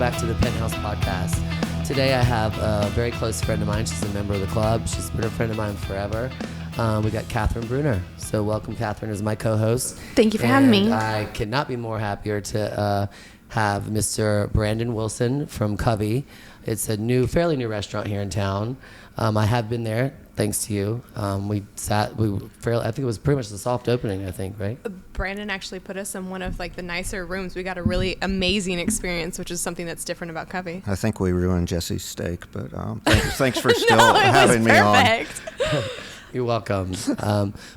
back to the Penthouse Podcast. Today I have a very close friend of mine. She's a member of the club. She's been a friend of mine forever. We got Kathryn Bruner. So welcome, Kathryn, as my co-host. Thank you for having me. I could not be more happier to have Mr. Brandon Wilson from Covey. It's a fairly new restaurant here in town. I have been there, thanks to you. I think it was pretty much the soft opening, I think, right? Brandon actually put us in one of the nicer rooms. We got a really amazing experience, which is something that's different about Covey. I think we ruined Jesse's steak, but thanks for still having me on. You're welcome.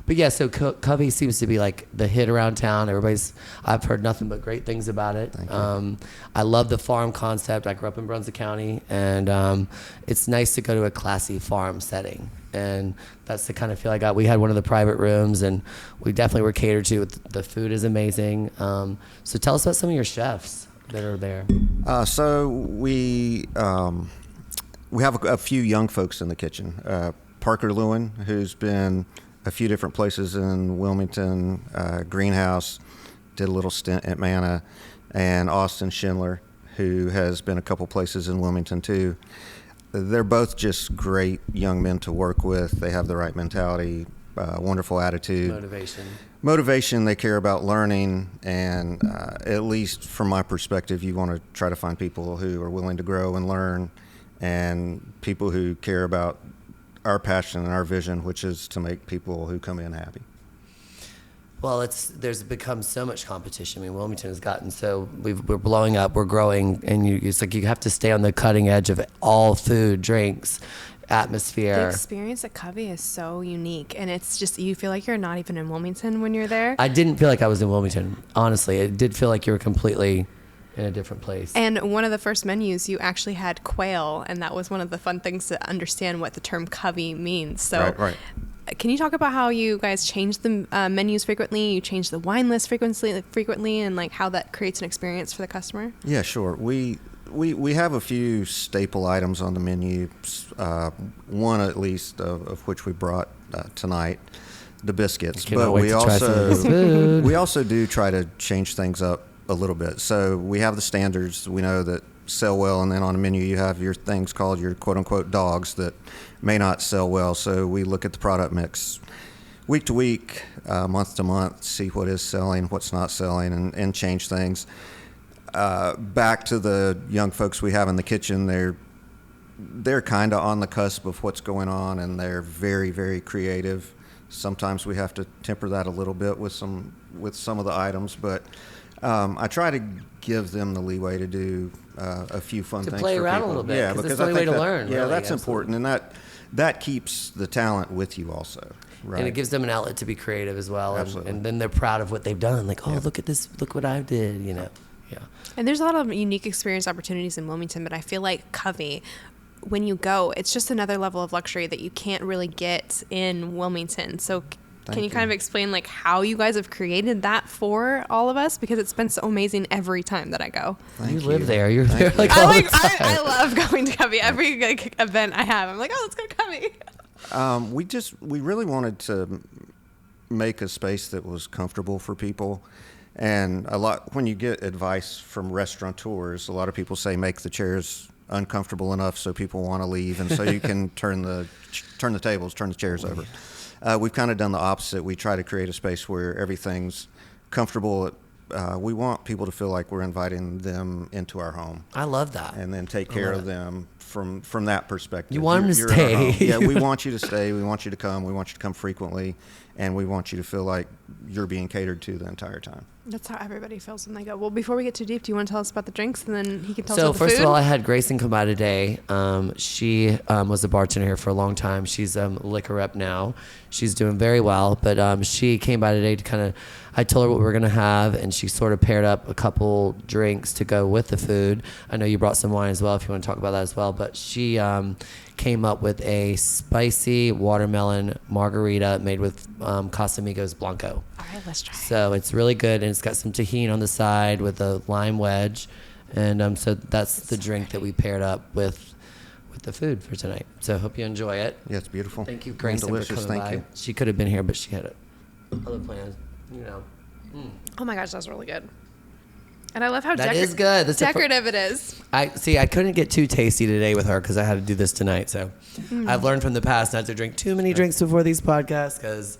But yeah, so Covey seems to be like the hit around town. I've heard nothing but great things about it. I love the farm concept. I grew up in Brunswick County, and it's nice to go to a classy farm setting. And that's the kind of feel I got. We had one of the private rooms, and we definitely were catered to. The food is amazing. So tell us about some of your chefs that are there. So we have a few young folks in the kitchen. Parker Lewin, who's been a few different places in Wilmington, Greenhouse, did a little stint at Manna, and Austin Schindler, who has been a couple places in Wilmington too. They're both just great young men to work with. They have the right mentality, wonderful attitude. Motivation, they care about learning, and at least from my perspective, you want to try to find people who are willing to grow and learn, and people who care about our passion and our vision, which is to make people who come in happy. Well, there's become so much competition. I mean, Wilmington has gotten so we're blowing up, we're growing, and it's like you have to stay on the cutting edge of all food, drinks, atmosphere. The experience at Covey is so unique, and it's just you feel like you're not even in Wilmington when you're there. I didn't feel like I was in Wilmington, honestly. It did feel like you were completely in a different place. And one of the first menus, you actually had quail, and that was one of the fun things to understand what the term Covey means. So right. Can you talk about how you guys change the menus frequently, you change the wine list frequently, and how that creates an experience for the customer? Yeah, sure. We have a few staple items on the menu, one at least of which we brought tonight, the biscuits. But we also do try to change things up a little bit. So we have the standards we know that sell well, and then on the menu you have your things called your quote-unquote dogs that may not sell well. So we look at the product mix week to week, month to month, see what is selling, what's not selling, and change things. Back to the young folks we have in the kitchen, they're kind of on the cusp of what's going on, and they're very, very creative. Sometimes we have to temper that a little bit with some of the items, but I try to give them the leeway to do a few fun things. To play around a little bit, because it's the only way to learn. Yeah, really, that's absolutely. important, and that keeps the talent with you also. Right. And it gives them an outlet to be creative as well. Absolutely. And then they're proud of what they've done. Look at this, look what I did, Yeah. And there's a lot of unique experience opportunities in Wilmington, but I feel like Covey, when you go, it's just another level of luxury that you can't really get in Wilmington. So can you kind of explain how you guys have created that for all of us? Because it's been so amazing every time that I go. You live there. You're there all the time. I love going to Covey. Every event I have, I'm like, oh, let's go to Covey. We really wanted to make a space that was comfortable for people. And when you get advice from restaurateurs, a lot of people say make the chairs uncomfortable enough so people want to leave, and so you can turn the tables, turn the chairs over. We've kind of done the opposite. We try to create a space where everything's comfortable. We want people to feel like we're inviting them into our home. I love that. And then take care of them from that perspective. You want them to stay. Yeah, we want you to stay. We want you to come. We want you to come frequently. And we want you to feel like you're being catered to the entire time. That's how everybody feels when they go. Well, before we get too deep, do you want to tell us about the drinks, and then he can tell us about the food? So first of all, I had Grayson come by today. She was a bartender here for a long time. She's a liquor rep now. She's doing very well, but she came by today to I told her what we were going to have, and she sort of paired up a couple drinks to go with the food. I know you brought some wine as well, if you want to talk about that as well, but she came up with a spicy watermelon margarita made with Casamigos Blanco. All right, let's try. So it's really good, and it's got some tahini on the side with a lime wedge, and so that's the drink that we paired up with the food for tonight. So I hope you enjoy it. Yeah, it's beautiful. Thank you, Grayson, for coming by. Thank you. She could have been here, but she had other plans. Oh my gosh, that's really good. And I love how that is good. That's decorative it is. I couldn't get too tasty today with her because I had to do this tonight. So I've learned from the past not to drink too many drinks before these podcasts because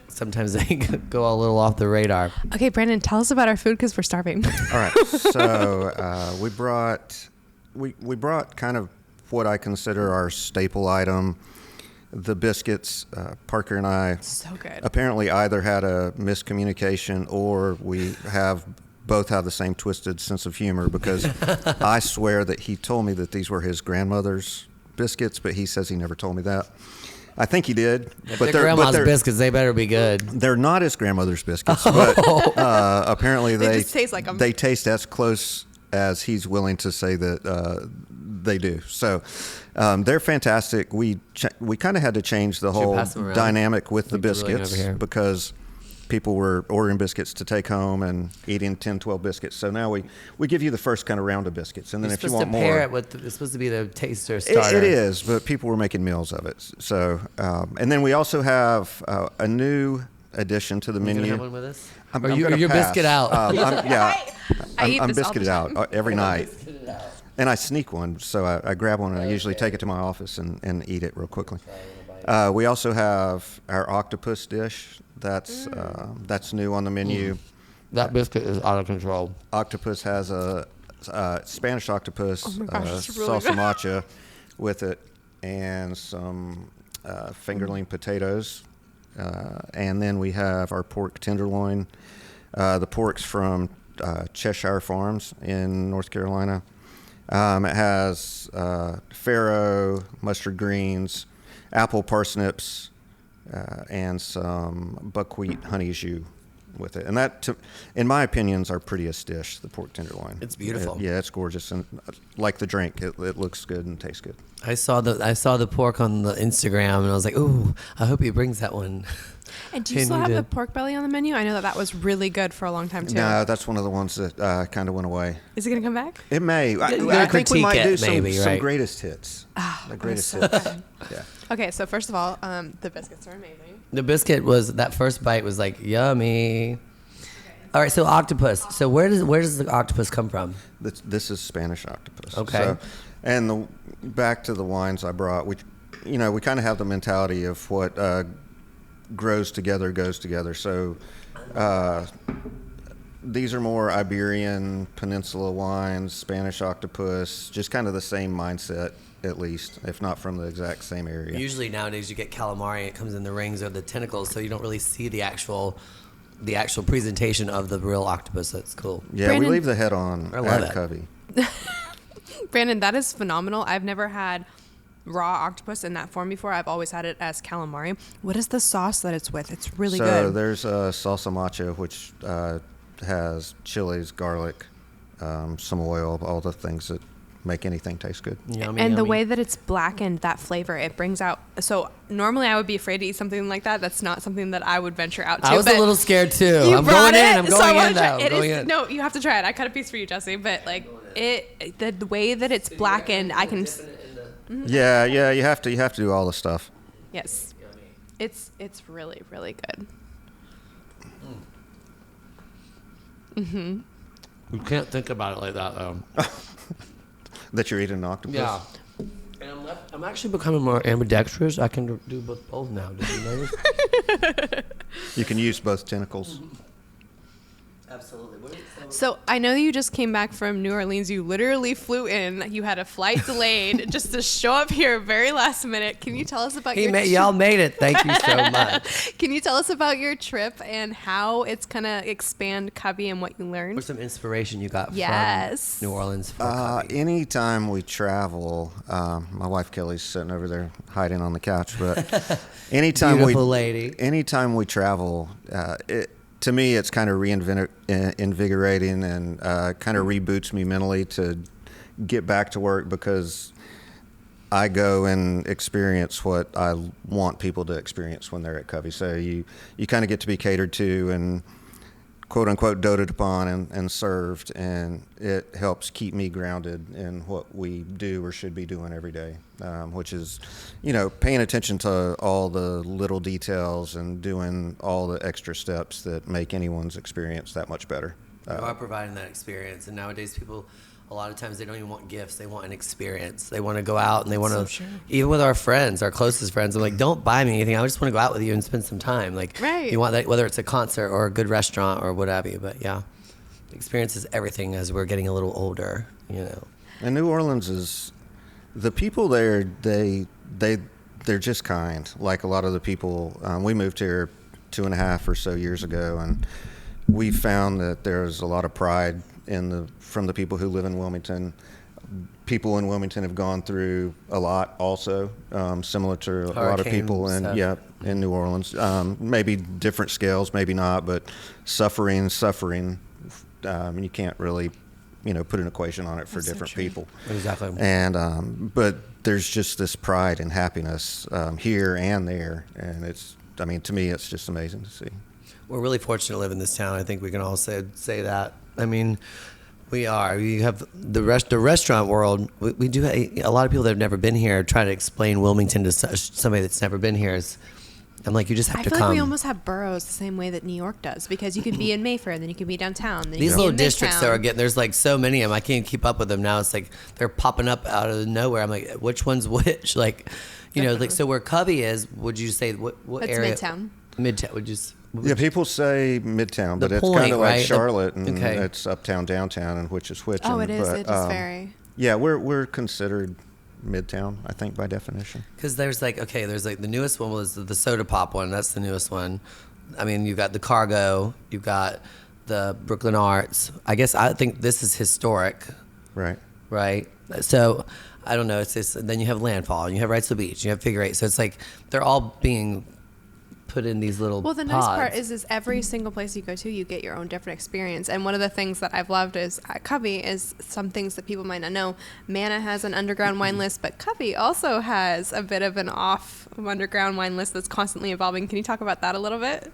sometimes they go a little off the radar. Okay, Brandon, tell us about our food because we're starving. All right. So we brought kind of what I consider our staple item, the biscuits. Parker and I So good. apparently either had a miscommunication or we both have the same twisted sense of humor because I swear that he told me that these were his grandmother's biscuits, but he says he never told me that. I think he did. But they're grandma's biscuits, they better be good. They're not his grandmother's biscuits, but apparently They just taste like them. They taste as close as he's willing to say that they do. So they're fantastic. We kind of had to change the whole dynamic with the biscuits because people were ordering biscuits to take home and eating 10, 12 biscuits. So now we give you the first kind of round of biscuits. And then if you want more. Pair it with it's supposed to be the taster starter. It is, but people were making meals of it. So, and then we also have a new addition to the menu. You have one with us? You're biscuit out. I'm biscuited out every night. And I sneak one, so I grab one and I usually take it to my office and eat it real quickly. We also have our octopus dish. That's new on the menu. That biscuit is out of control. Octopus has a Spanish octopus, really salsa macha with it, and some fingerling potatoes. And then we have our pork tenderloin. The pork's from Cheshire Farms in North Carolina. It has farro, mustard greens, apple parsnips, and some buckwheat honey jus with it. And that, in my opinion, is our prettiest dish, the pork tenderloin. It's beautiful. It's gorgeous. And like the drink, it looks good and tastes good. I saw the pork on the Instagram, and I was like, ooh, I hope he brings that one. And do you still have the pork belly on the menu? I know that was really good for a long time, too. No, that's one of the ones that kind of went away. Is it going to come back? It may. I think we might do some greatest hits. The greatest hits. Yeah. Okay, so first of all, the biscuits are amazing. The biscuit that first bite was like, yummy. All right, so octopus. So where does the octopus come from? This is Spanish octopus. Okay. So, and back to the wines I brought, we kind of have the mentality of what grows together goes together. So these are more Iberian Peninsula wines, Spanish octopus, just kind of the same mindset, at least, if not from the exact same area. Usually nowadays you get calamari, it comes in the rings or the tentacles, so you don't really see the actual presentation of the real octopus. That's cool. Yeah, Brandon, we leave the head on at Covey. Brandon, that is phenomenal. I've never had raw octopus in that form before. I've always had it as calamari. What is the sauce that it's with? It's really good. So there's salsa macha, which has chilies, garlic, some oil, all the things that make anything taste good. Yummy, and yummy. the way that it's blackened, that flavor, it brings out. So normally I would be afraid to eat something like that. That's not something that I would venture out to. I was a little scared too. I'm going in. No, you have to try it. I cut a piece for you, Jesse. But like the way that it's blackened, I can. Yeah, you have to do all the stuff. Yes, it's really, really good. Mm-hmm. You can't think about it like that though. That you're eating an octopus? Yeah. And I'm actually becoming more ambidextrous. I can do both now. Did you notice? You can use both tentacles. Mm-hmm. Absolutely. So I know you just came back from New Orleans. You literally flew in. You had a flight delayed just to show up here very last minute. Can you tell us about y'all made it. Thank you so much. Can you tell us about your trip and how it's gonna expand Covey and what you learned? What's some inspiration you got from New Orleans for Covey? Anytime we travel, my wife Kelly's sitting over there hiding on the couch, but anytime we travel, to me, it's kind of invigorating and kind of reboots me mentally to get back to work because I go and experience what I want people to experience when they're at Covey. So you kind of get to be catered to and quote unquote doted upon and served, and it helps keep me grounded in what we do or should be doing every day, which is, paying attention to all the little details and doing all the extra steps that make anyone's experience that much better. You are providing that experience, and nowadays people, a lot of times they don't even want gifts; they want an experience. They want to go out and they want to, even with our friends, our closest friends. I'm like, don't buy me anything. I just want to go out with you and spend some time. Like, right. You want that, whether it's a concert or a good restaurant or what have you. But yeah, experience is everything as we're getting a little older. And New Orleans is, the people there, they're just kind. Like a lot of the people, we moved here 2.5 or so years ago, and we found that there's a lot of pride from the people who live in Wilmington. People in Wilmington have gone through a lot also, similar to a lot of people in New Orleans. Maybe different scales, maybe not, but suffering. You can't really, put an equation on it for different people. Exactly. And but there's just this pride and happiness here and there, and to me, it's just amazing to see. We're really fortunate to live in this town. I think we can all say that. I mean, we are. You have the restaurant world. We do have a lot of people that have never been here try to explain Wilmington to somebody that's never been here. I'm like, you just have to come. I feel like we almost have boroughs the same way that New York does, because you can be in Mayfair, then you can be downtown. These little districts that are getting, there's like so many of them. I can't keep up with them now. It's like they're popping up out of nowhere. I'm like, which one's which? Like, like, so where Covey is, would you say what area? It's Midtown. Midtown. Yeah, people say Midtown, but it's kind of like Charlotte, and it's uptown, downtown, and which is which. Oh, it is. It is very. Yeah, we're considered Midtown, I think, by definition. Because there's like the newest one was the Soda Pop one. That's the newest one. I mean, you've got the Cargo, you've got the Brooklyn Arts. I think this is historic. Right. So I don't know. It's just, then you have Landfall, and you have Rights to the Beach, you have Figure Eight. So it's like they're all being put in these little the pods. nice part is every single place you go to, you get your own different experience. And one of the things that I've loved is at Covey is some things that people might not know. Manna has an underground wine list, but Covey also has a bit of an off underground wine list that's constantly evolving. Can you talk about that a little bit?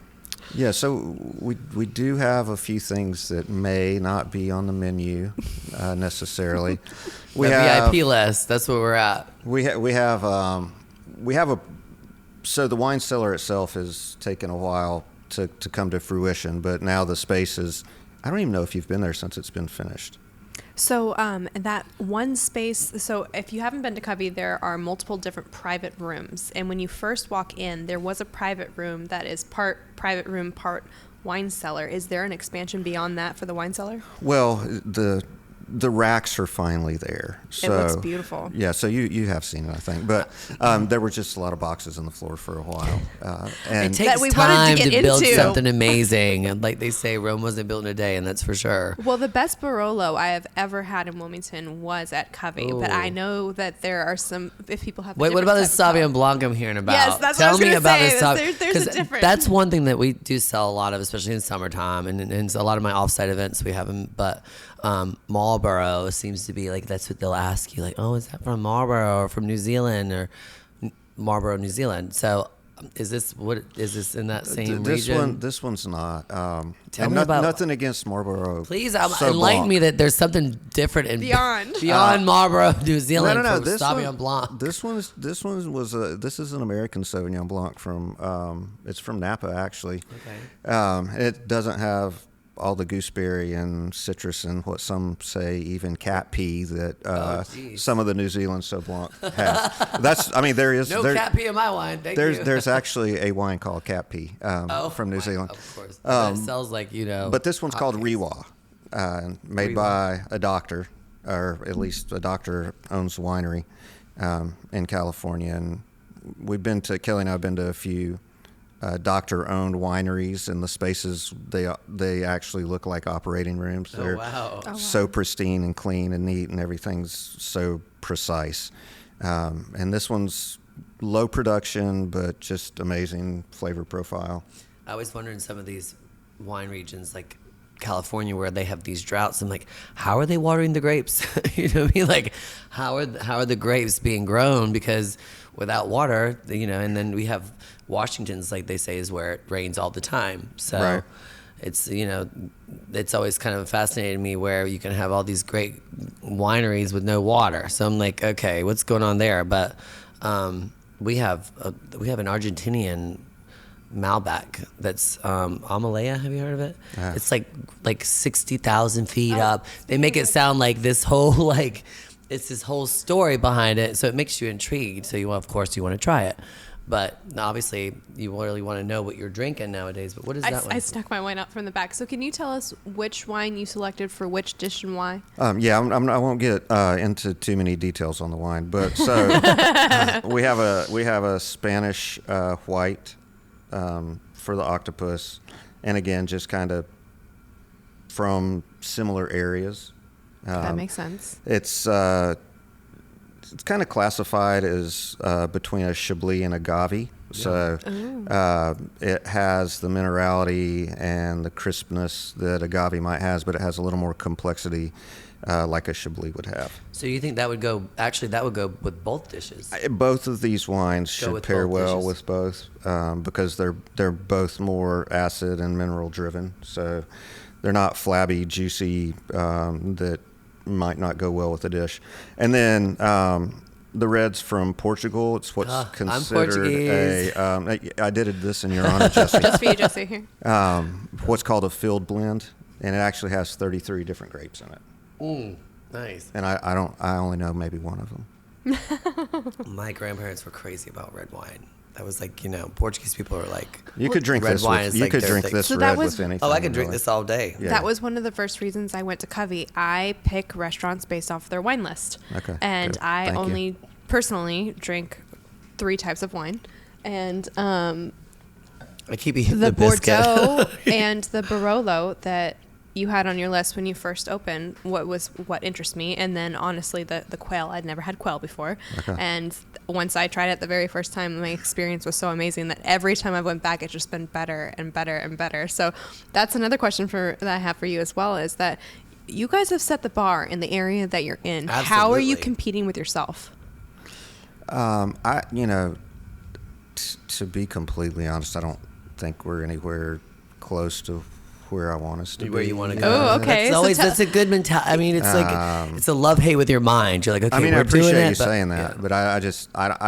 Yeah, so we do have a few things that may not be on the menu necessarily. We have VIP list. That's where we're at. We have a. So the wine cellar itself has taken a while to come to fruition, but now the space is, I don't even know if you've been there since it's been finished. So that one space, so if you haven't been to Covey, there are multiple different private rooms. And when you first walk in, there was a private room that is part private room, part wine cellar. Is there an expansion beyond that for the wine cellar? Well, the racks are finally there. So, it looks beautiful. Yeah, so you have seen it, I think. But there were just a lot of boxes on the floor for a while. And it takes time to build something amazing. And like they say, Rome wasn't built in a day, and that's for sure. Well, the best Barolo I have ever had in Wilmington was at Covey. Ooh. But I know that there are some, if people have Wait, what about this Sauvignon Blanc I'm hearing about? Yes, that's Tell what I was me about say. This Sauvignon. There's a difference. That's one thing that we do sell a lot of, especially in summertime. And a lot of my offsite events, we have them. But Marlborough seems to be like, that's what they'll ask you, like, oh, is that from Marlborough or from New Zealand or Marlborough, New Zealand? So is this in that same region? This one's not. Tell me about nothing against Marlborough. Please enlighten me that there's something different and beyond Marlborough, New Zealand. No. From Sauvignon Blanc. This is an American Sauvignon Blanc from it's from Napa actually. Okay. It doesn't have all the gooseberry and citrus and what some say even cat pee that some of the New Zealand Sauv Blanc has. There is no cat pee in my wine. There's actually a wine called cat pee from New Zealand. Of course, it sounds like But this one's called Rewa, made by a doctor, or at least a doctor owns a winery in California. And Kelly and I have been to a few doctor-owned wineries, and the spaces they actually look like operating rooms. They're so pristine and clean and neat, and everything's so precise. And this one's low production, but just amazing flavor profile. I always wonder in some of these wine regions, like California, where they have these droughts, I'm like, how are they watering the grapes? You know what I mean? Like, how are the grapes being grown? Because without water, and then we have Washington's, like they say, is where it rains all the time. So right. It's always kind of fascinated me where you can have all these great wineries with no water. So I'm like, okay, what's going on there? But we have an Argentinian Malbec that's Amalea. Have you heard of it? It's like 60,000 feet up. They make it sound like this whole like it's this whole story behind it, so it makes you intrigued. So of course you want to try it. But obviously, you really want to know what you're drinking nowadays. But what is that one? I snuck my wine out from the back. So can you tell us which wine you selected for which dish and why? Yeah, I won't get into too many details on the wine, but so we have a Spanish white for the octopus, and again, just kind of from similar areas. That makes sense. It's kind of classified as between a Chablis and a Covey. So it has the minerality and the crispness that a Covey might have, but it has a little more complexity like a Chablis would have. So you think that would go with both dishes? Both of these wines should pair well with both because they're both more acid and mineral driven. So they're not flabby, juicy that might not go well with the dish. And then the red's from Portugal. It's what's considered I did this in your honor, Jesse. Just for you, Jesse, here. What's called a field blend, and it actually has 33 different grapes in it. Nice. And I only know maybe one of them. My grandparents were crazy about red wine. That was like, Portuguese people are like, you could drink red this. Wine You could drink this red with anything. Oh, I could drink this all day. Yeah. That was one of the first reasons I went to Covey. I pick restaurants based off their wine list. Okay. And good. I only personally drink 3 types of wine. And I keep eating the the biscuit. Bordeaux and the Barolo that you had on your list when you first opened what interests me, and then honestly the quail. I'd never had quail before, and once I tried it the very first time, my experience was so amazing that every time I went back, it's just been better and better and better. So that's another question that I have for you as well, is that you guys have set the bar in the area that you're in. Absolutely. How are you competing with yourself? To be completely honest, I don't think we're anywhere close to where I want us to be. Where you want to go. Oh, okay. That's a good mentality. I mean, it's like it's a love-hate with your mind. You're like, okay, I appreciate doing you it, saying that, but I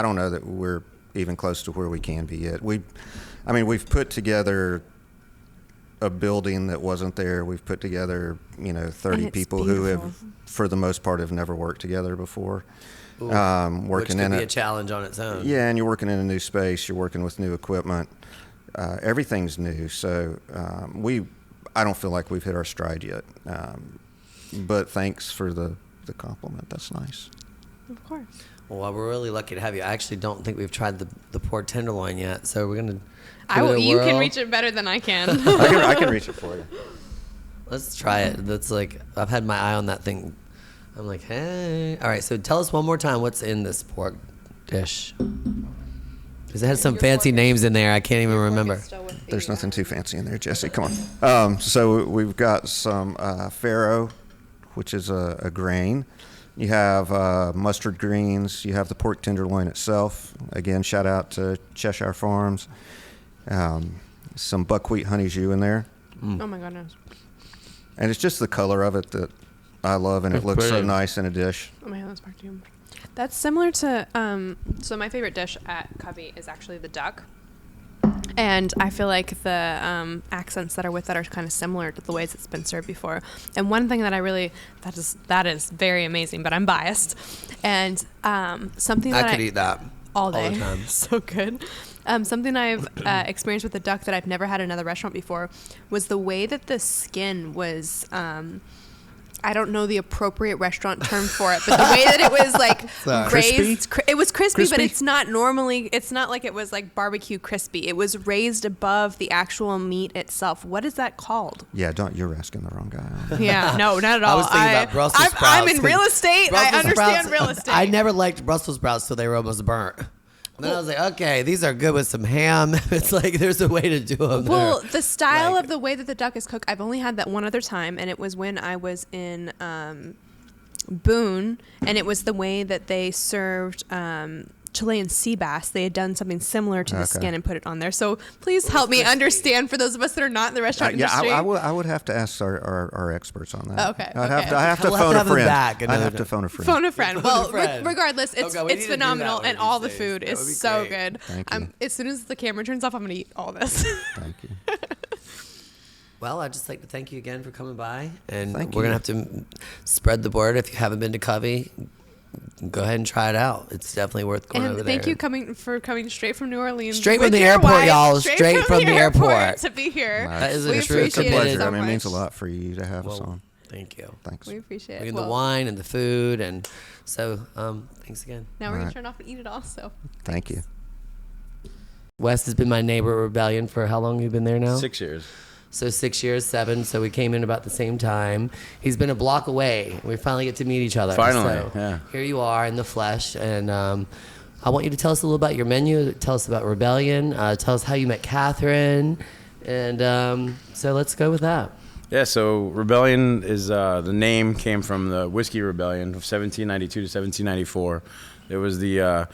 don't know that we're even close to where we can be yet. We've put together a building that wasn't there. We've put together 30 people who have, for the most part, have never worked together before. Which could be a challenge on its own. Yeah, and you're working in a new space. You're working with new equipment. Everything's new, so I don't feel like we've hit our stride yet. But thanks for the compliment. That's nice. Of course. Well, we're really lucky to have you. I actually don't think we've tried the pork tenderloin yet, so we're gonna. You can reach it better than I can. I can reach it for you. Let's try it. That's like I've had my eye on that thing. I'm like, hey. All right, so tell us one more time what's in this pork dish. Because it has some fancy names in there. I can't even remember. There's nothing too fancy in there, Jesse. Come on. So we've got some farro, which is a grain. You have mustard greens. You have the pork tenderloin itself. Again, shout out to Cheshire Farms. Some buckwheat honey jus in there. Oh my goodness. And it's just the color of it that I love, and it looks so nice in a dish. Oh my God, that's back to you. That's similar to, so my favorite dish at Covey is actually the duck. And I feel like the accents that are with it are kind of similar to the ways it's been served before. And one thing that that is very amazing, but I'm biased. And something that I could eat that all day. All the time. So good. Something I've experienced with the duck that I've never had at another restaurant before was the way that the skin was, I don't know the appropriate restaurant term for it, but the way that it was like raised, it was crispy, but it's not like it was like barbecue crispy. It was raised above the actual meat itself. What is that called? Yeah, you're asking the wrong guy. Yeah, no, not at all. I was thinking about Brussels sprouts. I'm in real estate. I understand real estate. I never liked Brussels sprouts till they were almost burnt. And then I was like, okay, these are good with some ham. It's like there's a way to do them. Well, the style of the way that the duck is cooked, I've only had that one other time, and it was when I was in Boone, and it was the way that they served Chilean sea bass. They had done something similar to the skin and put it on there. So please help me understand for those of us that are not in the restaurant industry. I would have to ask our experts on that. Okay. I have to phone a friend. I'd have to phone a friend. Phone a friend. Well, regardless, it's phenomenal, and all the food is so good. Thank you. As soon as the camera turns off, I'm going to eat all this. Thank you. Well, I'd just like to thank you again for coming by, and Thank we're you. going to have to spread the word. If you haven't been to Covey, go ahead and try it out. It's definitely worth going over there. And thank you for coming straight from New Orleans. Straight from the airport, y'all. Straight from the airport. To be here. That is We a true appreciate it pleasure. so I mean, it means a much. lot for you to have us on. Thank you. Thanks. We appreciate And it. the wine and the food, and so thanks again. Now we're going All right. to turn off and eat it all. So Thank you. Wes has been my neighbor at Rebellion for how long? You've been there now? 6 years. So 6 years, 7. So we came in about the same time. He's been a block away. We finally get to meet each other. Finally, So yeah. Here you are in the flesh, and I want you to tell us a little about your menu. Tell us about Rebellion. Tell us how you met Kathryn, and so let's go with that. Yeah, so Rebellion is the name came from the Whiskey Rebellion of 1792 to 1794. It was the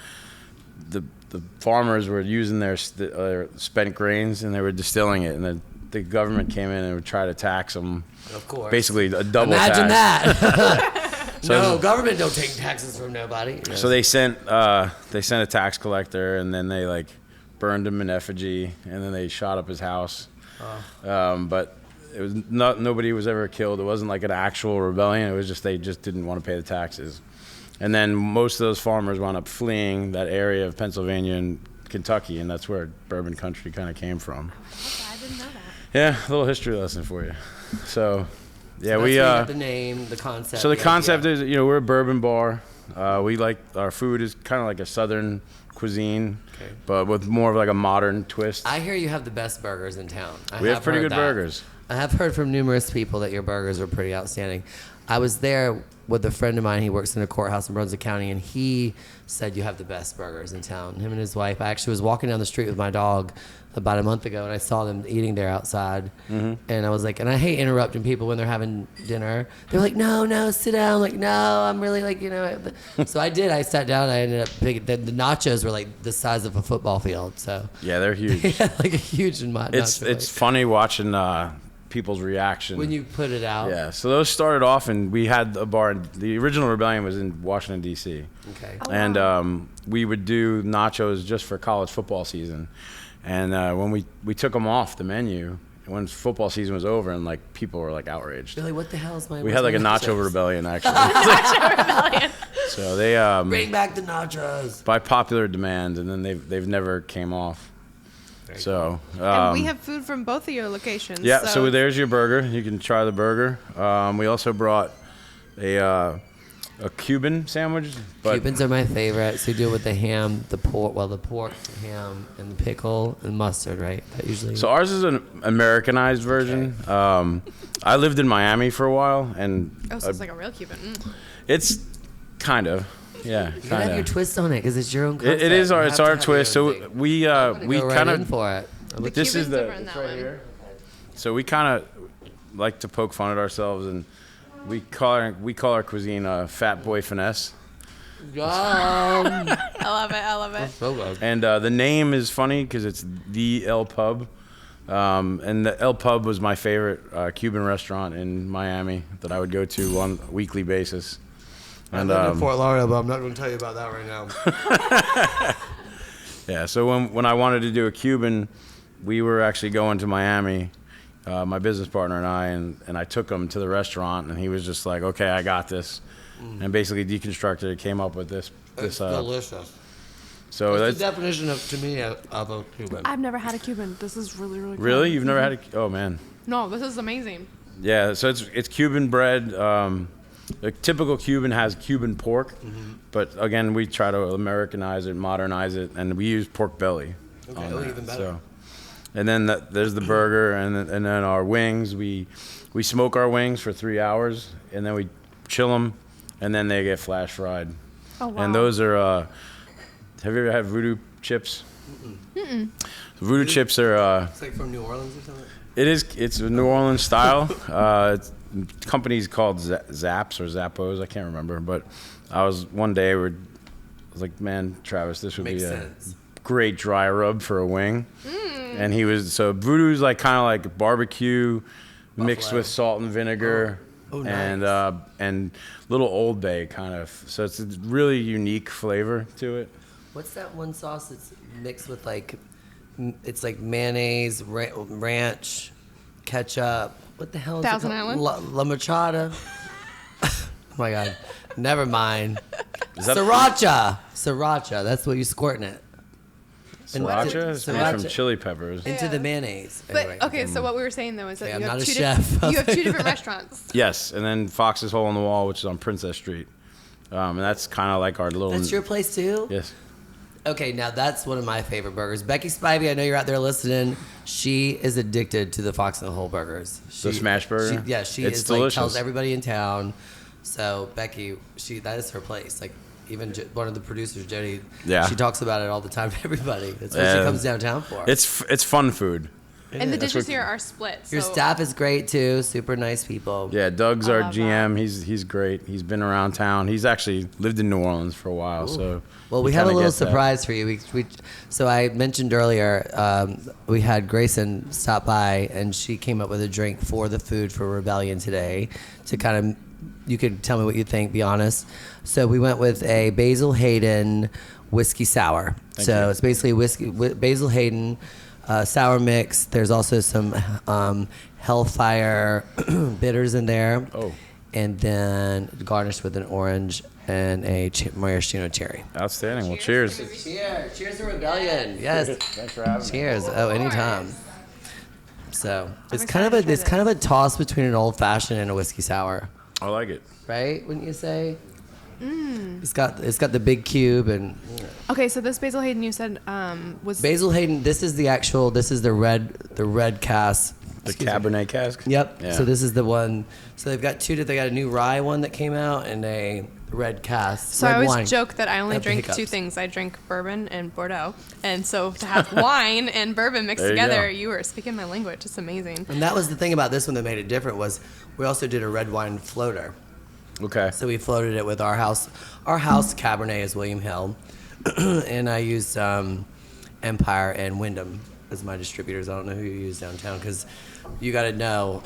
farmers were using their spent grains and they were distilling it, and the government came in and would try to tax them. Of course. Basically, a double Imagine tax. that. So- No, government don't take taxes from nobody. So they sent a tax collector, and then they like burned him in effigy, and then they shot up his house. But it was nobody was ever killed. It wasn't like an actual rebellion. It was just they just didn't want to pay the taxes. And then most of those farmers wound up fleeing that area of Pennsylvania and Kentucky, and that's where bourbon country kind of came from. I didn't know that. Yeah, a little history lesson for you. So, yeah, That's we where you got the name, the concept. so the concept idea. is, we're a bourbon bar. We like our food is kind of like a southern cuisine, but with more of like a modern twist. I hear you have the best burgers in town. We have pretty heard good that. burgers. I have heard from numerous people that your burgers are pretty outstanding. I was there with a friend of mine. He works in a courthouse in Brunswick County, and he said you have the best burgers in town. Him and his wife. I actually was walking down the street with my dog about a month ago, and I saw them eating there outside. And I was like, and I hate interrupting people when they're having dinner. They're like, no, sit down. I'm like, no, I'm really like, So I did. I sat down. I ended up picking. The nachos were like the size of a football field. So Yeah, they're huge. yeah, like a huge nacho. It's funny watching people's reaction when you put it out. Yeah, so those started off, and we had a bar. The original Rebellion was in Washington D.C. Okay. And we would do nachos just for college football season. And when we took them off the menu, when football season was over, and like people were like outraged. Really, what the hell is my? We had like a nacho rebellion actually. So they Bring back the nachos. by popular demand, and then they've never came off. So And we have food from both of your locations. yeah, so there's your burger. You can try the burger. We also brought a Cuban sandwich. But Cubans are my favorite. So you do it with the ham, the pork, the the ham, and the pickle and mustard, right? That usually. So ours is an Americanized version. I lived in Miami for a while, and so it's like a real Cuban. it's kind of, yeah, you gotta kind have your of. twist on it because it's your own concept. It is You it's have to our have twist. your own So thing. we Go kind right in of. for it. This is Cubans are the in that right one. here. So we kind of like to poke fun at ourselves, and we call our cuisine Fat Boy Finesse. I love it. So good. And the name is funny because it's the El Pub. And the El Pub was my favorite Cuban restaurant in Miami that I would go to on a weekly basis. And in Fort Lauderdale, but I'm not going to tell you about that right now. yeah, so when I wanted to do a Cuban, we were actually going to Miami, my business partner and I, and I took him to the restaurant, and he was just like, okay, I got this. And basically deconstructed it, came up with this. It's delicious. So That's that's the definition to me of a Cuban. I've never had a Cuban. This is really, really cool. really, you've never had a, oh man. No, this is amazing. Yeah, so it's Cuban bread. A typical Cuban has Cuban pork, but again, we try to Americanize it, modernize it, and we use pork belly. Okay, on oh, that. even better. So, and then there's the burger, and then our wings. We smoke our wings for 3 hours, and then we chill them, and then they get flash fried. Oh, wow. And those are. Have you ever had voodoo chips? Voodoo chips are. It's like from New Orleans or something? It's a New Orleans style. Company's called Zaps or Zappos. I can't remember. But I was one day we're was like, man, Travis, this would Makes be sense. a great dry rub for a wing. And he was, so Voodoo's like kind of like barbecue mixed with salt and vinegar. Oh, nice. And little Old Bay kind of. So it's a really unique flavor to it. What's that one sauce that's mixed with like, it's like mayonnaise, ranch, ketchup. What the hell is Thousand it Island? called? La Machada. Oh my God. Never mind. Is that Sriracha. That's what you squirt in it. Sriracha is made from Sriracha. chili peppers. Into the mayonnaise. But Anyway. okay, so what we were saying though is that Okay, you I'm have, not a two chef. you have 2 different restaurants. Yes, and then Fox's Hole in the Wall, which is on Princess Street. And that's kind of like our little... That's your place too? Yes. Okay, now that's one of my favorite burgers. Becky Spivey, I know you're out there listening. She is addicted to the Fox and the Hole burgers. The smash burger? She It's is delicious. like tells everybody in town. So Becky, that is her place. Like even one of the producers, Jody, she talks about it all the time to everybody. That's what she comes downtown for. It's fun food. And the dishes here are split. Your so- staff is great too. Super nice people. Yeah, Doug's our love GM. He's great. He's been around town. He's actually lived in New Orleans for a while. So Well, we have a little surprise for you. So I mentioned earlier, we had Grayson stop by, and she came up with a drink for the Food for Rebellion today to kind of, you could tell me what you think, be honest. So we went with a Basil Hayden whiskey sour. Thank you. It's basically Basil Hayden sour mix. There's also some Hellfire bitters in there. Oh. And then garnished with an orange and a maraschino cherry. Outstanding. Well, cheers. Cheers to Rebellion. Yes. Thanks for having me. Cheers. Oh, anytime. So it's kind of a toss between an old fashioned and a whiskey sour, I like it. right? Wouldn't you say? It's got the big cube and Okay, so this Basil Hayden you said was Basil Hayden. This is the red cask. The Cabernet cask? Yep. Yeah. So this is the one. So they've got they got a new rye one that came out and a red cask. So red I always wine. joke that I only Have the drink hiccups. 2 things. I drink bourbon and Bordeaux. And so to have wine and bourbon mixed There you together, go. you were speaking my language. It's amazing. And that was the thing about this one that made it different was we also did a red wine floater. Okay. So we floated it with our house. Our house Cabernet is William Hill, and I used Empire and Wyndham as my distributors. I don't know who you use downtown because you got to know,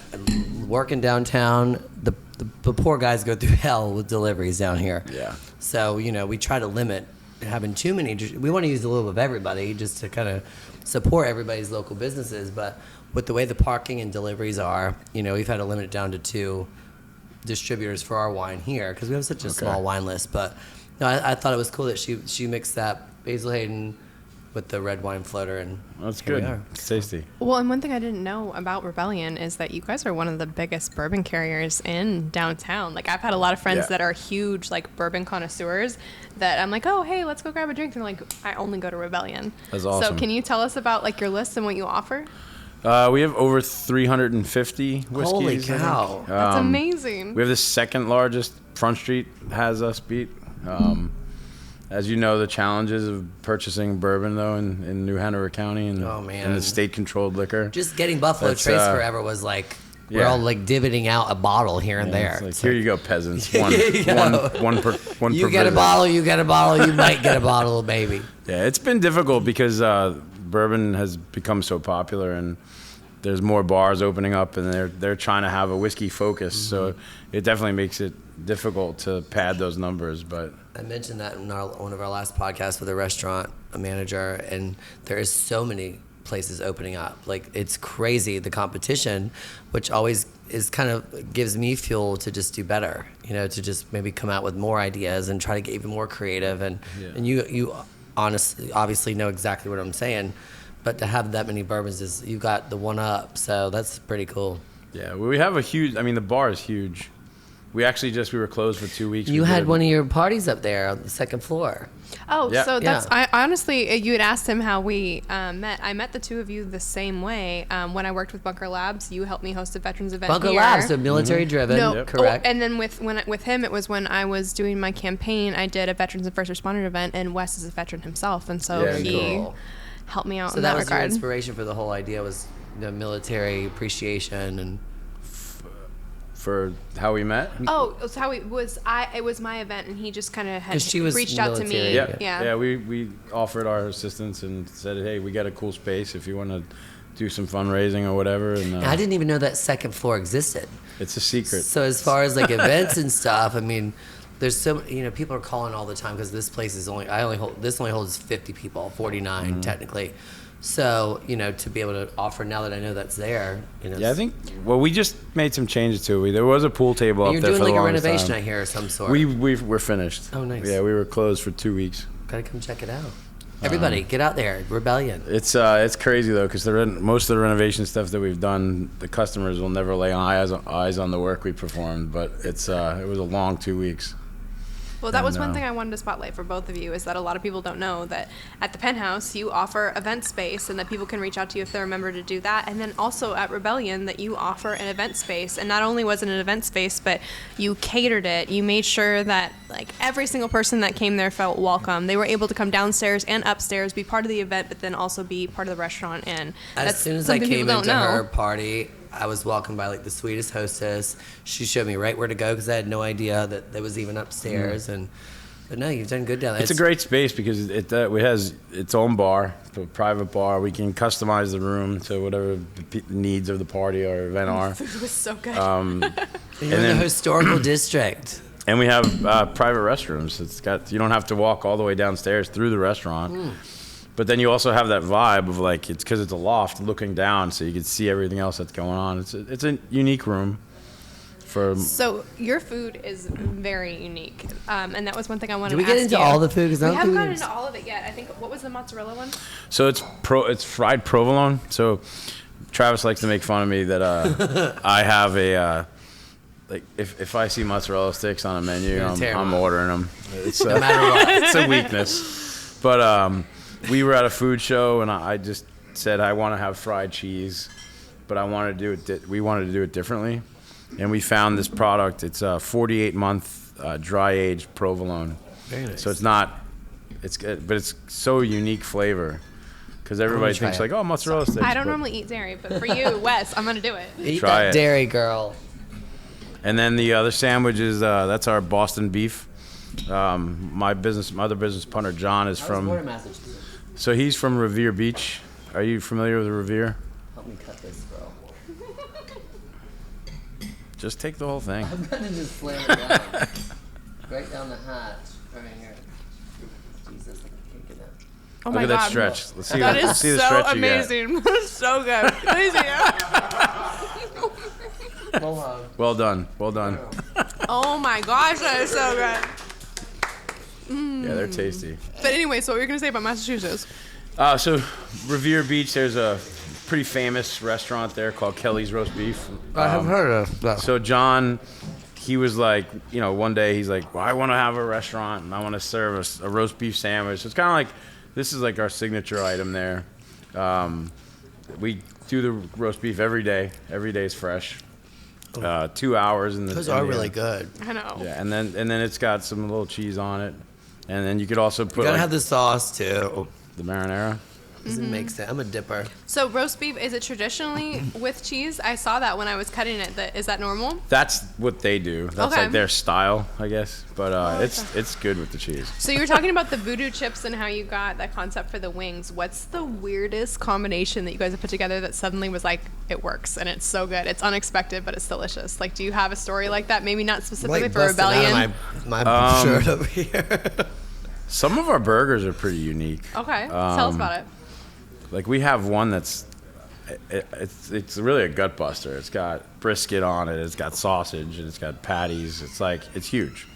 working downtown, the poor guys go through hell with deliveries down here. Yeah. So we try to limit having too many. We want to use a little of everybody just to kind of support everybody's local businesses. But with the way the parking and deliveries are, we've had to limit it down to 2 distributors for our wine here because we have such a small wine list. But no, I thought it was cool that she mixed that Basil Hayden with the red wine floater, and That's here we good. are. It's tasty. Well, and one thing I didn't know about Rebellion is that you guys are one of the biggest bourbon carriers in downtown. Like I've had a lot of friends Yeah. that are huge like bourbon connoisseurs that I'm like, oh, hey, let's go grab a drink. And they're like, I only go to Rebellion. That's awesome. So can you tell us about like your list and what you offer? We have over 350 whiskeys. Holy I think. cow. That's amazing. We have the second largest. Front Street has us beat. As you know, the challenges of purchasing bourbon, though, in New Hanover County and Oh, man. in the state-controlled liquor. Just getting Buffalo That's, Trace forever was like we're yeah. all like dividing out a bottle here and there. It's like, It's here like, you go, peasants. Here One, you go. one per you get a visit. bottle, you get a bottle, you might get a bottle, maybe. Yeah, it's been difficult because bourbon has become so popular, and there's more bars opening up, and they're trying to have a whiskey focus. So it definitely makes it difficult to pad those numbers. But I mentioned that in one of our last podcasts with a restaurant manager, and there is so many places opening up. Like it's crazy, the competition, which always is kind of gives me fuel to just do better. To just maybe come out with more ideas and try to get even more creative. And and you honestly, obviously know exactly what I'm saying. But to have that many bourbons is you got the one up, so that's pretty cool. yeah, we have a huge. I mean, the bar is huge. We were closed for 2 weeks. You had one of your parties up there on the second floor. Oh, Yeah. so that's Yeah. I honestly, you had asked him how we met. I met the two of you the same way. When I worked with Bunker Labs, you helped me host a veterans event Bunker here. Labs, so military driven, No, Yep. correct. And then with him, it was when I was doing my campaign. I did a veterans and first responder event, and Wes is a veteran himself, and so Yeah, he cool. helped me out So in that that was your regard. inspiration for the whole idea was military appreciation and for how we met. Oh, so how it was my event, and he just kind of had 'Cause she was reached out to me. military, Yeah. We offered our assistance and said, hey, we got a cool space if you want to do some fundraising or whatever. And I didn't even know that second floor existed. it's a secret. So as far as like events and stuff, I mean, there's so, people are calling all the time because this place is this only holds 50 people, 49 technically. So, to be able to offer now that I know that's there, Yeah, I think. Well, we just made some changes to it. There was a pool table up you're there doing for the like a longest renovation, time. I hear, of some sort. We're finished. Oh, nice. Yeah, we were closed for 2 weeks. Gotta come check it out. Everybody, get out there. Rebellion. It's crazy though, because most of the renovation stuff that we've done, the customers will never lay eyes on the work we performed. But it was a long 2 weeks. Well, that was one thing I wanted to spotlight for both of you, is that a lot of people don't know that at the Penthouse you offer event space, and that people can reach out to you if they're a member to do that. And then also at Rebellion that you offer an event space. And not only was it an event space, but you catered it. You made sure that like every single person that came there felt welcome. They were able to come downstairs and upstairs, be part of the event, but then also be part of the restaurant. And as soon as I came into her party, I was welcomed by like the sweetest hostess. She showed me right where to go because I had no idea that there was even upstairs. But no, you've done good down there. It's a great space because it has its own bar, a private bar. We can customize the room to whatever the needs of the party or event are. Food was so good. You're in the historical district. And we have private restrooms. You don't have to walk all the way downstairs through the restaurant. But then you also have that vibe of like, it's because it's a loft looking down, so you can see everything else that's going on. It's a unique room. So your food is very unique, and that was one thing I wanted to ask you. Did we get into all the food? We haven't gotten into all of it yet. I think, what was the mozzarella one? So it's fried provolone. So Travis likes to make fun of me that I have a like if I see mozzarella sticks on a menu, I'm ordering them. It's no matter what. It's a weakness. But we were at a food show, and I just said I want to have fried cheese, but we wanted to do it differently. And we found this product. It's a 48-month dry-aged provolone. Very nice. So it's good, but it's so unique flavor. Because everybody thinks like, oh, mozzarella sticks. I don't normally eat dairy, but for you, Wes, I'm going to do it. Eat Try that it. dairy, girl. And then the other sandwich is, that's our Boston beef. My other business partner, John, is from... born in Massachusetts. So he's from Revere Beach. Are you familiar with Revere? Help me cut this, bro. Just take the whole thing. I'm going to just slam it down. Right down the hatch. Right here. Jesus, I can't get that. Oh Look my at God. that stretch. Let's see, That let's is see the so stretch you amazing. So good. Hold on. Well done. Well done. Oh my gosh, that is so good. Yeah, they're tasty. But anyway, so what were you going to say about Massachusetts? So Revere Beach, there's a pretty famous restaurant there called Kelly's Roast Beef. I have heard of that. So John, he was like, one day he's like, well, I want to have a restaurant and I want to serve a roast beef sandwich. So it's kind of like, this is like our signature item there. We do the roast beef every day. Every day is fresh. 2 hours in the. Those are really good. I know. Yeah, and then it's got some little cheese on it, and then you could also put. You gotta have the sauce too. The marinara. Doesn't make sense. I'm a dipper. So roast beef, is it traditionally with cheese? I saw that when I was cutting it. Is that normal? That's what they do. That's Okay. like their style, I guess. But it's good with the cheese. So you were talking about the voodoo chips and how you got that concept for the wings. What's the weirdest combination that you guys have put together that suddenly was like, it works and it's so good? It's unexpected, but it's delicious. Like, do you have a story like that? Maybe not specifically Like for busting out Rebellion. of my shirt over here. Some of our burgers are pretty unique. Okay, tell us about it. Like we have one that's it's really a gut buster. It's got brisket on it. It's got sausage and it's got patties. It's huge.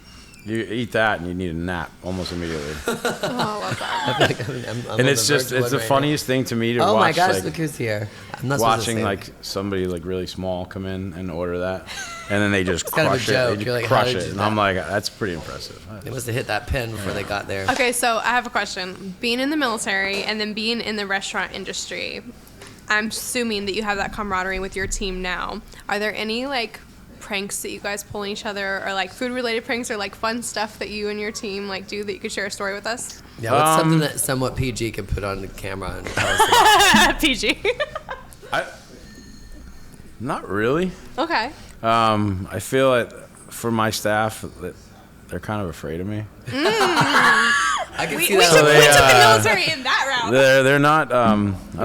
You eat that and you need a nap almost immediately. Oh, I love that. I'm And it's the funniest thing to me to watch. Oh my gosh, like, look who's here. I'm not supposed to watching say like somebody like really small come in and order that, and then they just kind of a crush it. joke. They just You're like, how crush did it, you and do I'm that? like, that's pretty impressive. They must have hit that pin before they got there. Okay, so I have a question. Being in the military and then being in the restaurant industry, I'm assuming that you have that camaraderie with your team now. Are there any like pranks that you guys pull on each other, or like food related pranks, or like fun stuff that you and your team like do that you could share a story with us? Yeah, what's something that somewhat PG can put on the camera and tell us about? PG. Not really. Okay. I feel that for my staff that they're kind of afraid of me. I can see we that. took the military in that route. They're not. I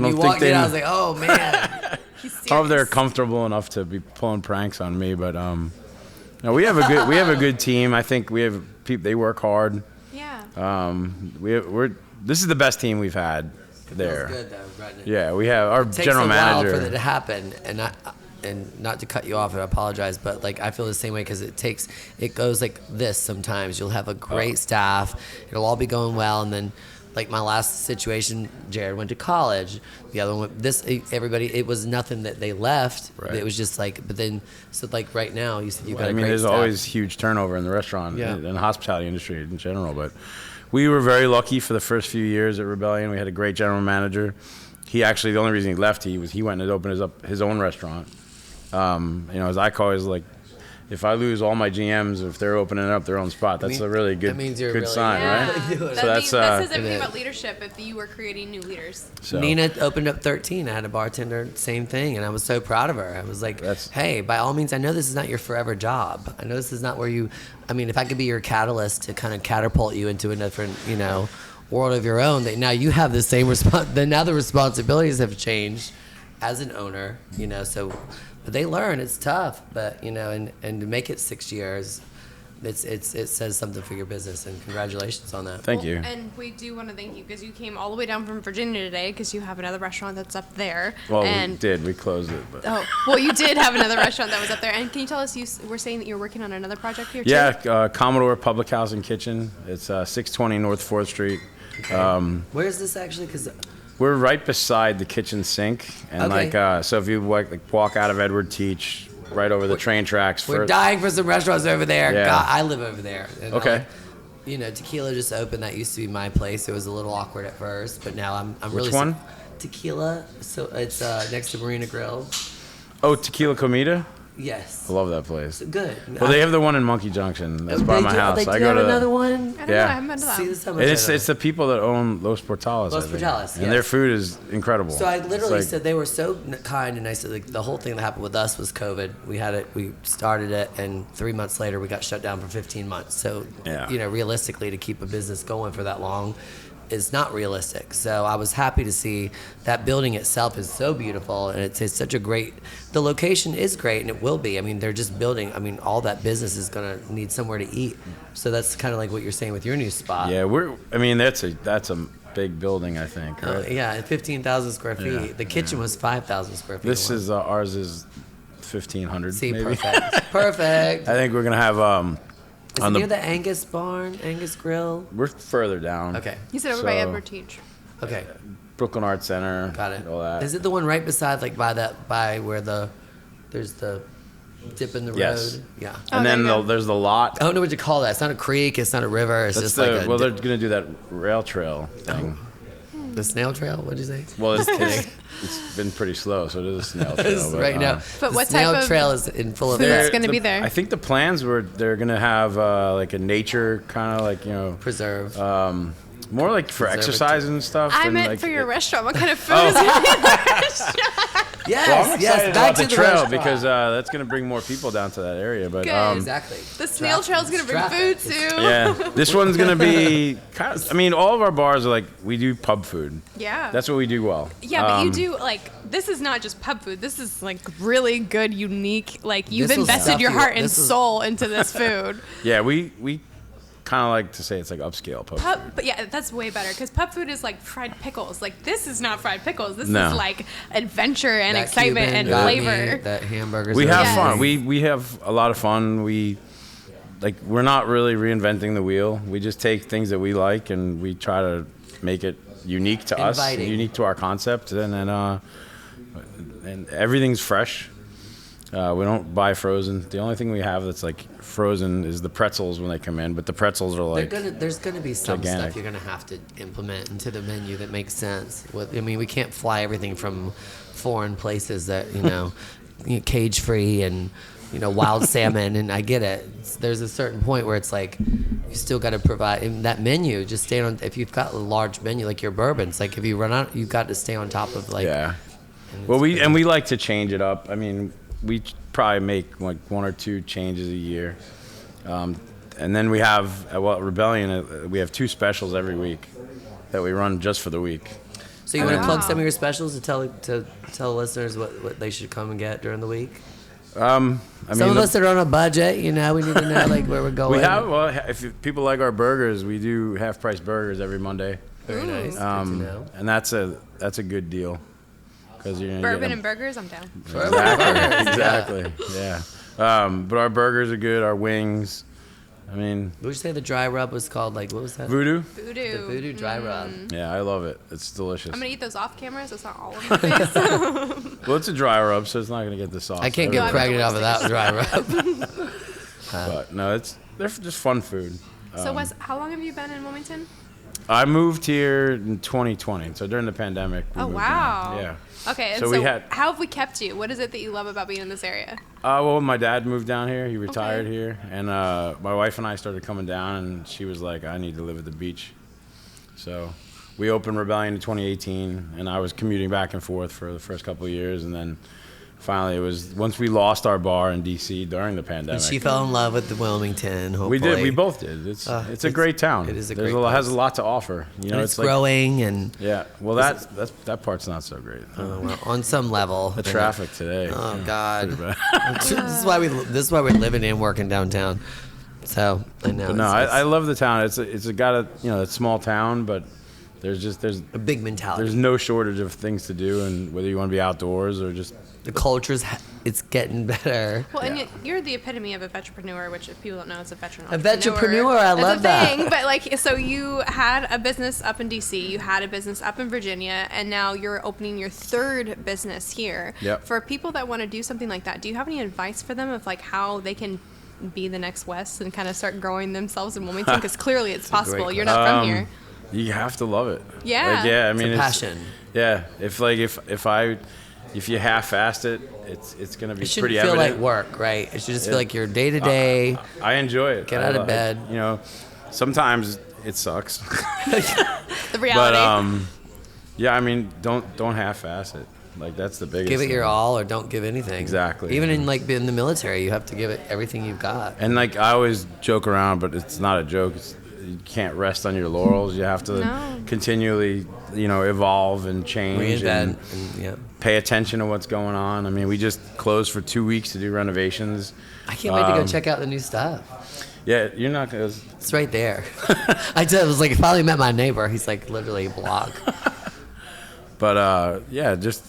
don't think they. I was like, oh man. I hope they're comfortable enough to be pulling pranks on me, but no, we have a good team. I think we have people. They work hard. Yeah. This is the best team we've had there. Feels good though, right? Yeah, we have our It takes general a while manager. for it to happen, and not to cut you off, and I apologize, but like I feel the same way because it goes like this sometimes. You'll have a great staff, it'll all be going well, and then like my last situation, Jared went to college, the other one, everybody, it was nothing that they left. Right. It was just like, but then, so like right now, you said you've got a great there's staff. always huge turnover in the restaurant Yeah. and the hospitality industry in general, but we were very lucky for the first few years at Rebellion. We had a great general manager. He actually, the only reason he left, he went and opened his own restaurant. As I always like, if I lose all my GMs, if they're opening up their own spot, that's a really good, that means you're good really sign, Yeah. right? That So says everything about leadership if you were creating new leaders. So. Nina opened up 13. I had a bartender, same thing, and I was so proud of her. I was like, hey, by all means, I know this is not your forever job. I know this is not where you, if I could be your catalyst to kind of catapult you into a different, world of your own, that now you have the same then now the responsibilities have changed as an owner, so but they learn. It's tough, but and to make it 6 years, it says something for your business, and congratulations on that. Thank you. And we do want to thank you because you came all the way down from Virginia today because you have another restaurant that's up there. Well, and we closed it. But. Oh, well, you did have another restaurant that was up there. And can you tell us, you were saying that you're working on another project here too? Yeah, Commodore Public House and Kitchen. It's 620 North 4th Street. Okay. Where is this actually? Because we're right beside the kitchen sink, and Okay. so if you walk out of Edward Teach, right over the train tracks. we're dying for some restaurants over there. Yeah. God, I live over there. And Okay. Tequila just opened. That used to be my place. It was a little awkward at first, but now I'm really. Which one? Tequila. So it's next to Marina Grill. Oh, Tequila Comida. Yes. I love that place. Good. Well, they have the one in Monkey Junction. That's by my house. They do I go have to another one. I don't know. I Yeah. haven't been to that. See, this is how much It's I know. it's the people that own Los Portales. Los I think. Portales, and yes. their food is incredible. So I literally It's like- said they were so kind and nice. Like the whole thing that happened with us was COVID. We started it, and 3 months later we got shut down for 15 months. So Yeah. realistically, to keep a business going for that long is not realistic. So I was happy to see that building itself is so beautiful, and it's such a great. The location is great, and it will be. They're just building. All that business is gonna need somewhere to eat. So that's kind of like what you're saying with your new spot. Yeah, that's a big building, I think. Right? Yeah, 15,000 square feet. Yeah, The kitchen was 5,000 square feet. This is ours is 1,500. See, maybe. perfect. Perfect. I think we're gonna have Is it near the Angus barn, Angus Grill? We're further down. Okay. You said over by So- Edward Teach. Okay. Brooklyn Arts Center. Got it. All that. Is it the one right beside, like by where there's the dip in the Yes. road? Yeah. Oh, And there then you go. there's the lot. I don't know what you call that. It's not a creek. It's not a river. It's That's just like a they're gonna do that rail trail thing. the snail trail. What did you say? Well, it's been pretty slow, so it is a snail trail. But, right now. But the what snail type of trail is in full of food that. is gonna be there? I think the plans were they're gonna have like a nature kind of preserve. more like for Preserve it. exercise and stuff. I and meant like, for your restaurant. What kind of food Oh. is going to be in the restaurant? Yes, Well, I'm yes. excited Back about to the the trail restaurant. because that's gonna bring more people down to that area. But Good. Exactly. The snail trail is going to bring Traffic. food too. yeah, this one's gonna be kind of. All of our bars are like we do pub food. Yeah. That's what we do well. Yeah, but you do this is not just pub food. This is like really good, unique. Like you've This will invested stuff your you- heart and this is- soul into this food. Yeah, we kind of like to say it's like upscale pub food. But yeah, that's way better because pub food is like fried pickles. Like this is not fried pickles. This No. is like adventure and That excitement Cuban and got flavor. me, that hamburgers. We are have Yes. fun. We have a lot of fun. We're not really reinventing the wheel. We just take things that we like and we try to make it unique to us, Inviting. unique to our concept, and then and everything's fresh. We don't buy frozen. The only thing we have that's like frozen is the pretzels when they come in, but the pretzels are like There's gonna be some gigantic. stuff you're gonna have to implement into the menu that makes sense. We can't fly everything from foreign places that cage free and wild salmon. And I get it. There's a certain point where it's like you still got to provide in that menu. Just stay on. If you've got a large menu like your bourbons, like if you run out, you've got to stay on top of like. yeah. and Well, it's we crazy. like to change it up. We probably make like 1 or 2 changes a year. And then we have at Rebellion, we have 2 specials every week that we run just for the week. So you want to plug some of your specials to tell listeners what they should come and get during the week? Some of us are on a budget, we need to know like where we're going. We have, if people like our burgers, we do half-price burgers every Monday. Very nice. Good to know. And that's a good deal. Cause you're bourbon and burgers, I'm down. Exactly. Yeah. But our burgers are good. Our wings. I mean, what would you say the dry rub was called? Like, what was that? Voodoo. The Voodoo dry rub. Yeah, I love it. It's delicious. I'm gonna eat those off camera, so it's not all over my face. Well, it's a dry rub, so it's not gonna get the sauce. I can't get pregnant off of that dry rub. But no, they're just fun food. So, Wes, how long have you been in Wilmington? I moved here in 2020, so during the pandemic. Oh, wow. Yeah. Okay, and so how have we kept you? What is it that you love about being in this area? Well, my dad moved down here. He retired here. And my wife and I started coming down, and she was like, I need to live at the beach. So we opened Rebellion in 2018, and I was commuting back and forth for the first couple of years. And then finally, it was once we lost our bar in D.C. during the pandemic. And she fell in love with the Wilmington, hopefully. We did. We both did. It's a great town. It is It has a lot to offer. And it's growing and... Yeah. Well, that part's not so great. Well, on some level. The traffic today. Oh, God. This is why we're living and working downtown. So, I know. But no, I love the town. It's got a small town, but there's a big mentality. There's no shortage of things to do, and whether you want to be outdoors or just... The culture's it's getting better. Well, and you're the epitome of a veteranpreneur, which if people don't know, it's a veteran entrepreneur. A veteranpreneur, I love that. Thing, but like, so you had a business up in D.C., you had a business up in Virginia, and now you're opening your 3rd business here. Yep. For people that want to do something like that, do you have any advice for them of like how they can be the next West and kind of start growing themselves in Wilmington? Because clearly it's possible. You're not from here. You have to love it. Yeah. Like, yeah. I mean, it's a passion. Yeah. If you half-assed it, it's gonna be pretty evident. It shouldn't feel like work, right? It should just feel like your day-to-day. I enjoy it. Get out of bed. Sometimes it sucks. The reality. But yeah, I mean, don't half-ass it. Like that's the biggest. Give it your all, or don't give anything. Exactly. Even in in the military, you have to give it everything you've got. And like I always joke around, but it's not a joke. You can't rest on your laurels. You have to continually, evolve and change and pay attention to what's going on. I mean, we just closed for 2 weeks to do renovations. I can't wait to go check out the new stuff. Yeah, you're not gonna. It's right there. I was like, I finally met my neighbor. He's like literally a block. But just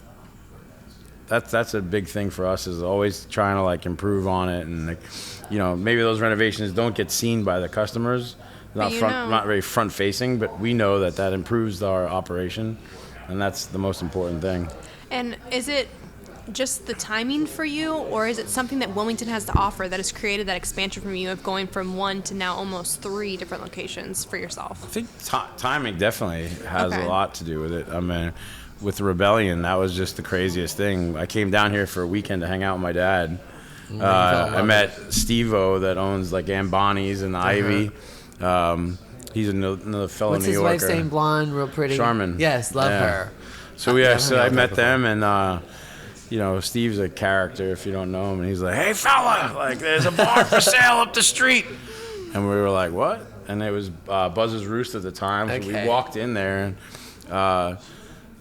that's a big thing for us is always trying to like improve on it and maybe those renovations don't get seen by the customers. Not very front facing, but we know that improves our operation, and that's the most important thing. And is it just the timing for you, or is it something that Wilmington has to offer that has created that expansion from you of going from 1 to now almost 3 different locations for yourself? I think timing definitely has a lot to do with it. I mean, with the Rebellion, that was just the craziest thing. I came down here for a weekend to hang out with my dad. I met Steve-O that owns like Ambani's and the Ivy. He's another fellow What's New Yorker. What's his wife's name? Blonde, real pretty. Charmin. Yes, love her. So I met them, and Steve's a character if you don't know him, and he's like, "Hey fella, like there's a bar for sale up the street," and we were like, "What?" And it was Buzz's Roost at the time. So we walked in there, and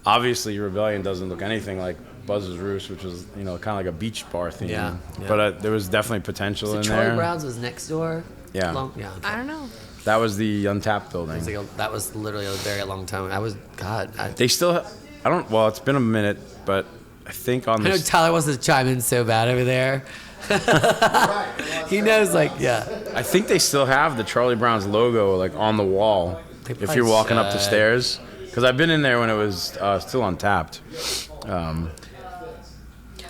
obviously Rebellion doesn't look anything like Buzz's Roost, which was kind of like a beach bar theme. Yeah. But there was definitely potential in there. Charlie Brown's was next door. Yeah. I don't know. That was the Untapped building. That was literally a very long time. They still. Well, it's been a minute, but I think on this. I know Tyler wants to chime in so bad over there. He knows, I think they still have the Charlie Brown's logo on the wall if you're walking up the stairs. Because I've been in there when it was still Untapped.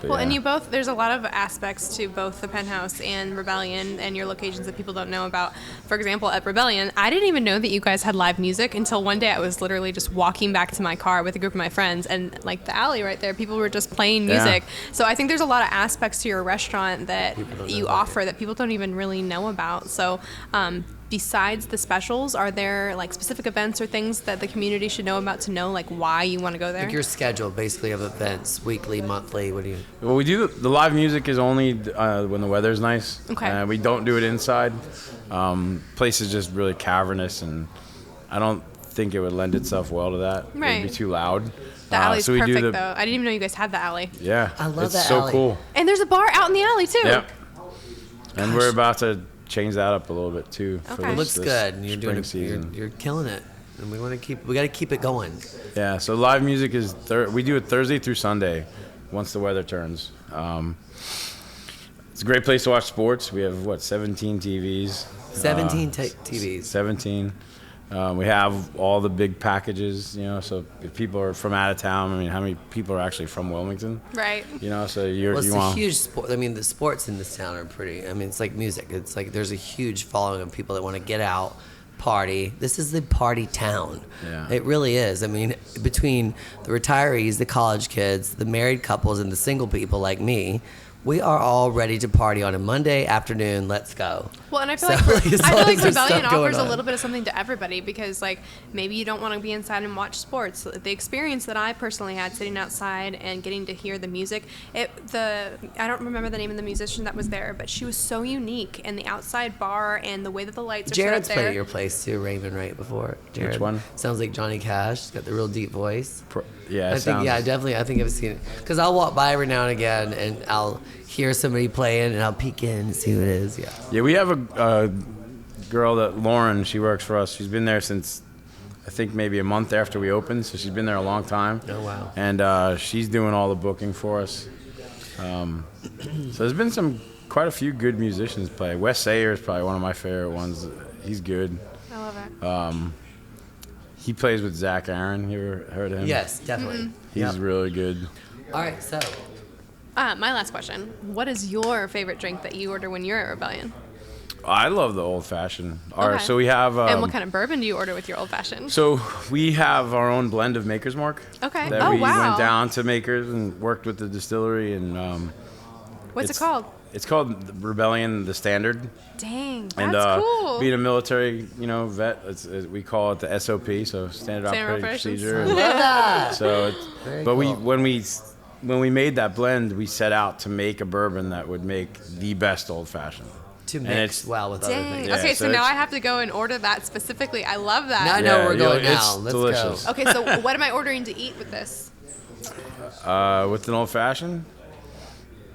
And you both, there's a lot of aspects to both the Penthouse and Rebellion and your locations that people don't know about. For example, at Rebellion, I didn't even know that you guys had live music until one day I was literally just walking back to my car with a group of my friends, and the alley right there, people were just playing music. Yeah. So I think there's a lot of aspects to your restaurant that you offer that people don't even really know about. So besides the specials, are there like specific events or things that the community should know about to know like why you want to go there? Like your schedule, basically, of events, weekly, monthly. What do you? Well, we do the live music is only when the weather's nice. Okay. We don't do it inside. Place is just really cavernous, and I don't think it would lend itself well to that. Right. It'd be too loud. The alley's so we perfect do though. I didn't even know you guys had the alley. Yeah. I love it's that so alley. cool. And there's a bar out in the alley too. Yep. And we're about to change that up a little bit too. Okay. For It It this, looks this good, and you're spring doing season. you're killing it, and we got to keep it going. Yeah. So live music is we do it Thursday through Sunday, once the weather turns. It's a great place to watch sports. We have 17 TVs. 17 TVs. 17. We have all the big packages, so if people are from out of town, I mean, how many people are actually from Wilmington? Right. So Well, it's a huge sport. I mean, the sports in this town are pretty. I mean, it's like music. It's like there's a huge following of people that want to get out, party. This is the party town. Yeah. It really is. I mean, between the retirees, the college kids, the married couples, and the single people like me, we are all ready to party on a Monday afternoon. Let's go. Well, and I feel So, like as long as there's Rebellion stuff going offers a on. little bit of something to everybody because like maybe you don't want to be inside and watch sports. The experience that I personally had sitting outside and getting to hear the music, I don't remember the name of the musician that was there, but she was so unique, and the outside bar and the way that the lights are Jared's set up there. played at your place too, Raven, right before. Jared. Which one? Sounds like Johnny Cash. He's got the real deep voice. Yeah. I think I think I've seen it because I'll walk by every now and again and I'll hear somebody playing and I'll peek in and see who it is. Yeah. Yeah, we have a girl Lauren. She works for us. She's been there since I think maybe a month after we opened, so she's been there a long time. Oh wow. And she's doing all the booking for us. So there's been quite a few good musicians play. Wes Sayer is probably one of my favorite ones. He's good. I love it. He plays with Zach Aaron. You ever heard of him? Yes, definitely. He's really good. All right, so My last question. What is your favorite drink that you order when you're at Rebellion? I love the old fashioned. Okay. So we have. And what kind of bourbon do you order with your old fashioned? So we have our own blend of Maker's Mark. Okay. That Oh, we wow. went down to Maker's and worked with the distillery and. What's it called? It's called the Rebellion, the Standard. Dang, that's And cool. being a military, vet, we call it the SOP, so Standard Operating Operations. Procedure. love that. So, Very but cool. when we made that blend, we set out to make a bourbon that would make the best old fashioned. To And mix it's- well with other Dang. things. Yeah, Okay, so so now it's- I have to go and order that specifically. I love that. Now I know where we're going now. It's Let's delicious. go. Okay, so what am I ordering to eat with this? With an old fashioned,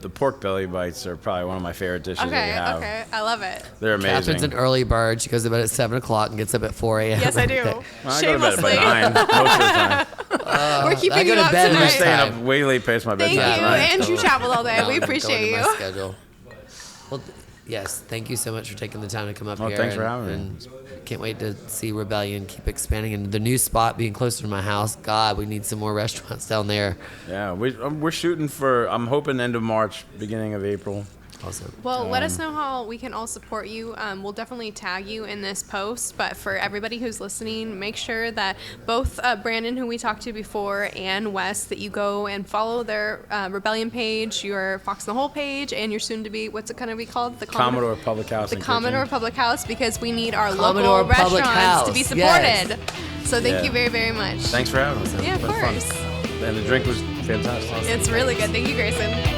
the pork belly bites are probably one of my favorite dishes that we Okay, have. okay, I love it. They're amazing. Katherine's an early bird. She goes to bed at 7 o'clock and gets up at 4 a.m. Yes, I do. Well, I go to bed Shamelessly. by 9 most of the time. We're I keeping go you to up bed I'm Nice tonight. staying time. up way late past my Thank you, bedtime. right? and you traveled all day. No, We I'm appreciate going to you. my schedule. Well, yes, thank you so much for taking the time to come up Oh, here. thanks for having me. And can't wait to see Rebellion keep expanding. And the new spot being closer to my house, God, we need some more restaurants down there. Yeah, we're shooting for, I'm hoping end of March, beginning of April. Awesome. Well, let us know how we can all support you. We'll definitely tag you in this post. But for everybody who's listening, make sure that both Brandon, who we talked to before, and Wes, that you go and follow their Rebellion page, your Fox and the Hole page, and your soon-to-be, what's it going to be called? The Commodore Public House. The in Commodore Kitchen. Public House, because we need our Commodore local Public restaurants to be House, supported. yes. So thank Yeah. you very, very much. Thanks for having us. Yeah, of It's been fun. course. And the drink was fantastic. It's really good. Thank you, Grayson.